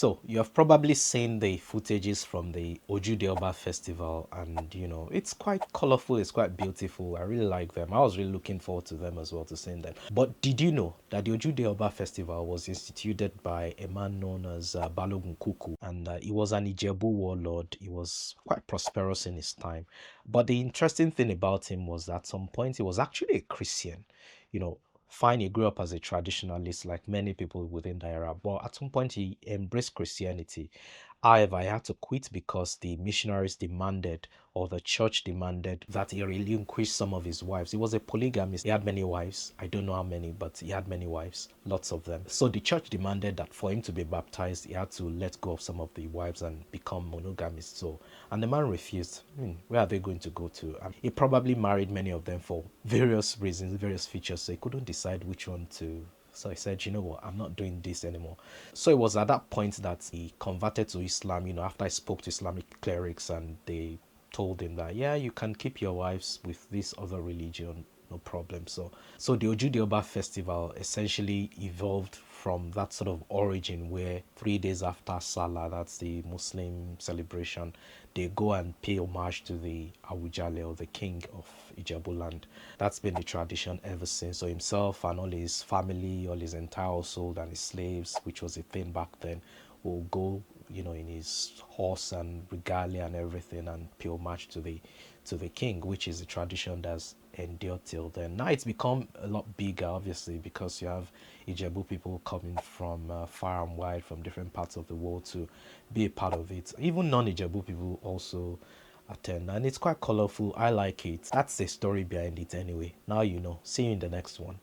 So you have probably seen the footages from the Ojude Oba festival, and you know it's quite colorful, it's quite beautiful. I really like them. I was really looking forward to them as well, to seeing them. But did you know that the Ojude Oba festival was instituted by a man known as Balogun Kuku, and he was an Ijebu warlord. He was quite prosperous in his time. But the interesting thing about him was that at some point he was actually a Christian. You know, fine, he grew up as a traditionalist like many people within the era, but at some point he embraced Christianity. However, he had to quit because the missionaries demanded, or the church demanded, that he relinquish some of his wives. He was a polygamist. He had many wives. I don't know how many, but he had many wives, lots of them. So the church demanded that for him to be baptized, he had to let go of some of the wives and become monogamist. So, and the man refused. Where are they going to go to? And he probably married many of them for various reasons, various features. So he couldn't decide which one to. So I said, you know what, I'm not doing this anymore. So it was at that point that he converted to Islam, you know, after I spoke to Islamic clerics and they told him that, yeah, you can keep your wives with this other religion, no problem. So the Ojude Oba festival essentially evolved from that sort of origin where 3 days after Salah, that's the Muslim celebration, they go and pay homage to the Awujale, or the king of Ijebu land. That's been the tradition ever since. So himself and all his family, all his entire household and his slaves, which was a thing back then, will go, you know, in his horse and regalia and everything, and pay homage to the king, which is a tradition that's endured till then. Now it's become a lot bigger, obviously, because you have Ijebu people coming from far and wide, from different parts of the world, to be a part of it. Even non-Ijebu people also attend, and it's quite colorful. I like it. That's the story behind it anyway. Now you know. See you in the next one.